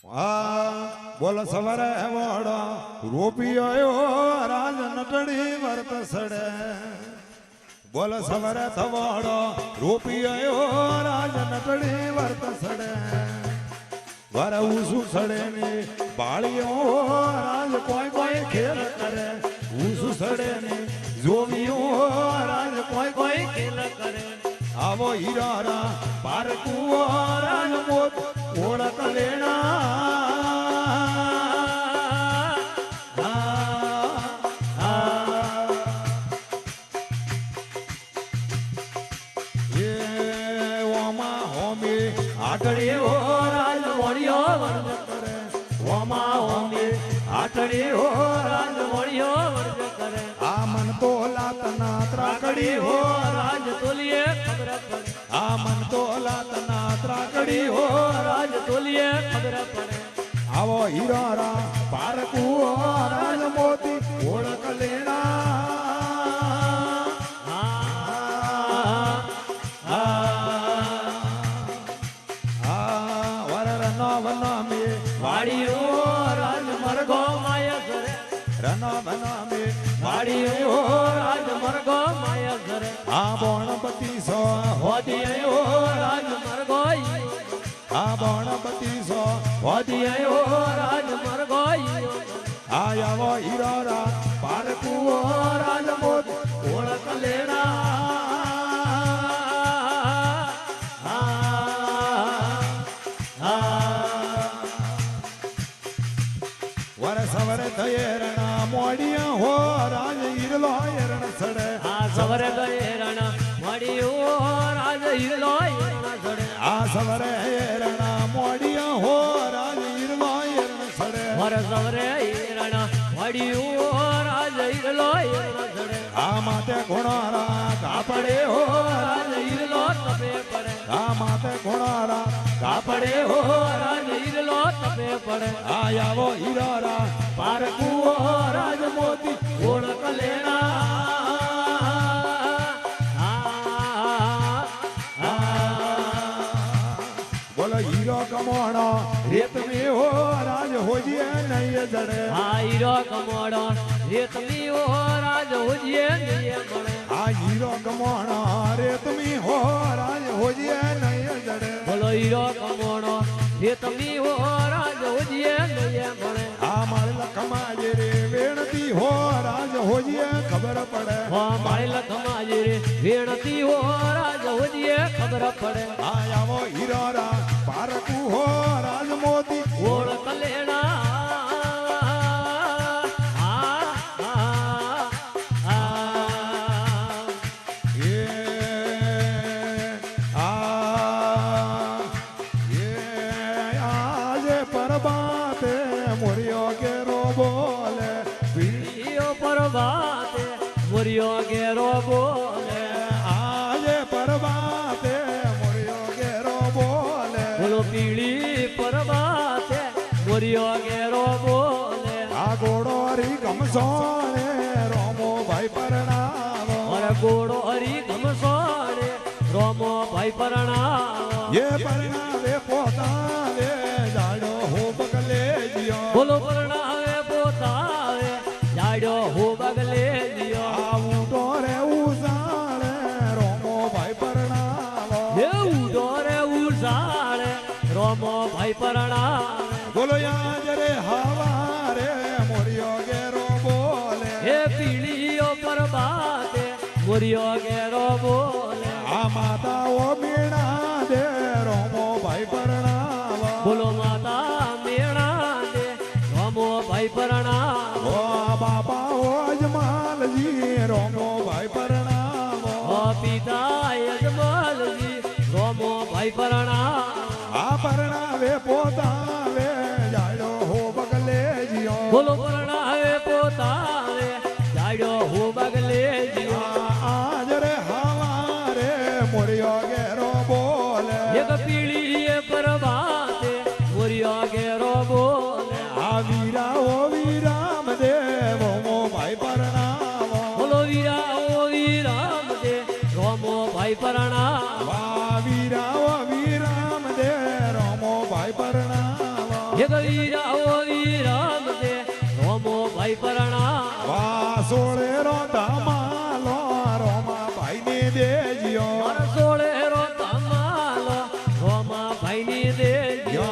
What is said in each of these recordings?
બોલ સવારે વડો રૂપિયો રાજ નટડી વર્ત સડે બોલ સવારે થવાડો રૂપિયો રાજ નટડી વર્ત સડે વર ઉસુ સડે ને બાળીઓ રાજ કોઈ કોઈ ખેલ કરે ઉસુ સડે ને જોવીઓ રાજ કોઈ કોઈ ખેલ કરે આવો હીરા પારકુઓ રાજ મોત ઓળખ લેણા આટડી હો રાજ મોડિયો વર્જ કરે ઓમા ઓમી આટડી હો રાજ મોડિયો વર્જ કરે આ મન તો લાતના ત્રાકડી હો રાજ તોલીએ ખબર પડે આ મન તો લાતના ત્રાકડી હો રાજ તોલીએ ખબર પડે આવો હીરા પારકુ રાજ મોતી ઓળખ લેણા ગણપતિ સો હોદિયો રાજ મરગોઈ આ ગણપતિ સો હોદિયો રાજ મરગોઈ આયાવો હીરા પારકુઓ રાજ મોત ઓળખ લેણા વર સવર થયે રણા મોડિયા હો રાજ ઈરલો એરણ સડે આ સવર થયે રણા મોડિયો રાજ ઈરલો એરણ સડે આ સવર રણા મોડિયા હો રાજ ઈરલો એરણ સડે વર સવરે રણા મોડિયો રાજ ઈરલો એરણ સડે આ માતે ઘોડારા કાપડે હો રાજ ઈરલો તપે પડે આ માતે ઘોડારા કાપડે હો રાજ ઈરલો તપે પડે આયાવો હીરા પારકુઓ રાજ મોતી ઓળખ લેણા બોલો હીરો કમોણો રેતમી હો રાજ હોજીએ નહીં જડે આ હીરો કમોણો રેતમી હો રાજ હોજીએ નહીં જડે આ હીરો કમોણો રેતમી હો રાજ હોજીએ નહીં જડે બોલો હીરો કમોણો રેતમી હો રાજ હોજીએ નહીં મળે આ મારી લખમાજે રે વેણતી હો રાજ હોજીએ ખબર પડે મારી લખમાજે રે વેણતી હો રાજ હોજીએ ખબર પડે આયાવો હીરા પારકુ હો રાજ મોતી ઓળખ લેણા મોરિયો ઘેરો બોલે આજે પરબાતે મોરિયો ઘેરો બોલે બોલો પીળી પરબાતે મોરિયો ઘેરો બોલે આ ગોડો હરી ગમસોને રોમો ભાઈ પરણાવો અરે ગોડો હરી ગમસોને રોમો ભાઈ પરણાવો એ પરણાવે પોતાવે જાડો હો બગલે જીઓ બોલો પરણાવે પોતાવે જાડો હો બગલે રોમો ભાઈ પરણા બોલો યાદ રે હવારે મોરિયો ઘેરો બોલે હે પીળીઓ પરબાતે મોરિયો ઘેરો બોલે આ માતાઓ મેણા દે રોમો ભાઈ પરણા બોલો માતા મેણા દે રોમો ભાઈ પરણા ઓ બાપા ઓ અજમાલજી રોમો ભાઈ પરણા ઓ પિતા અજમાલજી રોમો ભાઈ પરણા આ પરણાવે પોતાવે જાડો હો બગલે જીઓ બોલો પરણાવે પોતાવે જાડો હો બગલે જીઓ આજ રે હવારે મોરિયો ઘેરો બોલે એક પીળી પરબાતે મોરિયો ઘેરો બોલે આ વીરા ઓ વીરામ દેવ મો ભાઈ પરણાવો બોલો વીરા ઓ વીરામ દેવ રોમો ભાઈ પરણાવા વીરા ઓ વીરામ દે રોમો ભાઈ પરણાવા એક વીરા ઓ વીરામ દે રોમો ભાઈ પરણા વા સોળે રો ધમાલો રોમા ભાઈ ને દેજ્યો મારા સોળે રો ધમાલો રોમા ભાઈ ની દેજ્યો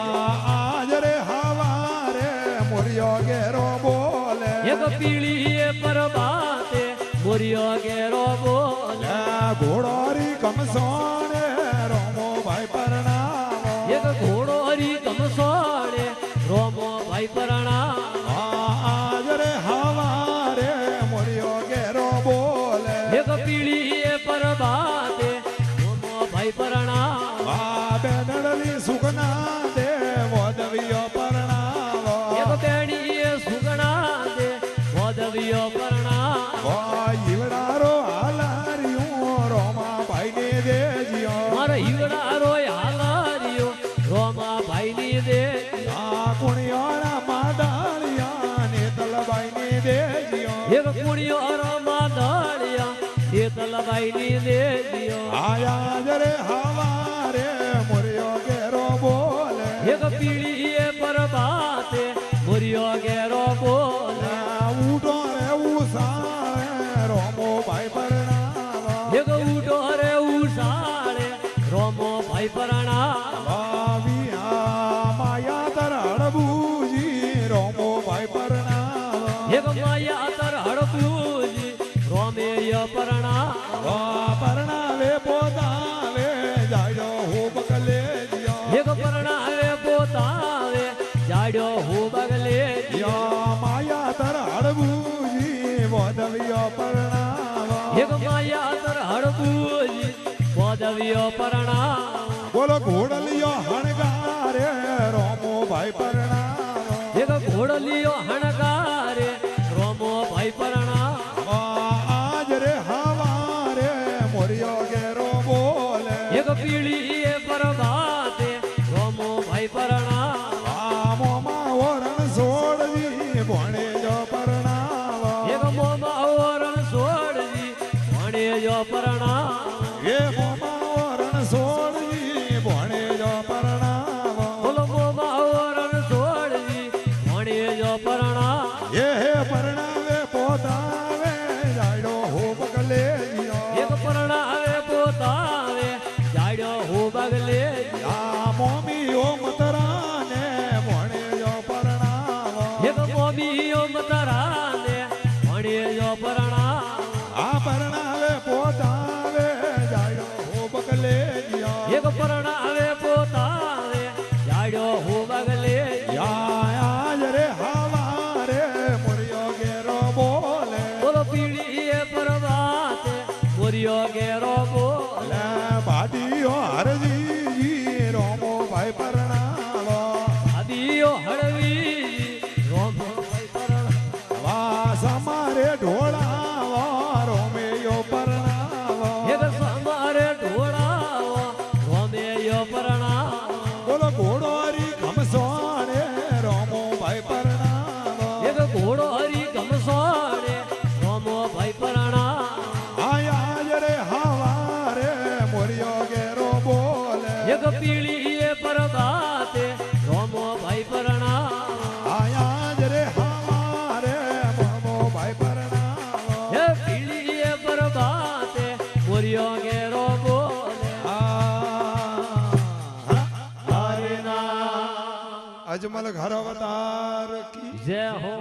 આજ રે હવારે મોરિયો ઘેરો બોલે એક પીળી પરબાતે મોરિયો ઘેરો બોલે ઘોડોરી કમસોણે રોમો ભાઈ પરણાવો એક ઘોડો હરી કમસોડે રોમો ભાઈ પરણા આજ રે હવારે મોરિયો ઘેરો બોલે એક પીળી પરબાતે રોમો ભાઈ પરણા બેનડલી સુગના દે વોદવિયો પરણાવો એક બેણી સુગણા દે વોદવિયો પરણા ઈવડારો હાલારિયું રોમા ભાઈ ને દેજ્યો મારા ઈવડા રોય હાલારિયો રોમા ભાઈ ની દે કુણિયાળા માદાળિયા ને તલબાઈ ને દેજ્યો એક કુડિયો રોમા દાળિયા તે તલબાઈ ની દે આયા જરે હવારે મોરિયો ઘેરો બોલે એક પીળી પરબાતે મોરિયો ઘેરો બોલે ઉડો રે ઉસાળે રોમો ભાઈ પરણાવા એક ઉડો રે ઉસાળે રોમો ભાઈ પરણા માયા તર હડબુજી રોમો ભાઈ પરણાવા એક માયા તર હડપુજી રોમેય પરણા પરણાવે પોતાવે જાડો હો બગલે એક પરણાવે પોતાવે જાડ્યો હું બગલે માયા તર હડબુજી વોદવિયો પરણાવા એક માયા તર હડપુજી વોદવિયો પરણા બોલો ઘોડલિયો હણગારે રોમો ભાઈ પરણાવા એક ઘોડલિયો હણગારે રોમો ભાઈ પરણા આજ રે હવારે મોરિયો ઘેરો બોલે એક પીળી પરબાતે રોમો ભાઈ પરણા મોમાં ઓરણ સોડવી ભણે જો પરણાવા એક મોમાં ઓરણ છોડવી ભણે જો પરણા એ મોમાં ઓરણ સોડવી ભણે જો પરણાવા બોલો મોમાં ઓરણ છોડવી ભણે જો પરણા એ હે પરણાવે પોતાવે જાડો હો બગલે એક પરણાવે પોતાવે જાડ્યો હું બગલે મોમી ઓ મતરાને ભણે જો પરણાવા એક મોમીઓ મતરાને ભણે જો પરણા આ પરણાવે પોતાવે જાડો હો બગલે એક પરણાવે પોતાવે જાડ્યો હું બગલે આજ રે હવારે મોરિયો ઘેરો બોલે બોલો પીળી પરબાતે મોરિયો ઘેરો બોલે ભાટીઓ હરજી રોમો ભાઈ પરણાવો આદિયો હળવી રોમો ભાઈ પરણા વા સમારે ઢોળાવો રોમેયો પરણાવો એક સમારે ઢોળાવો રોમેયો પરણા બોલો ઘોડોરી ખમસોણે રોમો ભાઈ પરણાવો એક ઘોડો હરી ગમસોડે રોમો ભાઈ પરણા આજ રે હવારે મોરિયો ઘેરો બોલે એક પીળી પરબાતે રોમો ભાઈ પરણા આજ રે હવારે મોમો ભાઈ પરણાવો એ પીળી પરબાતે મોરિયો ઘેરો બોલે અજમલ ઘર અવતાર કી જય હો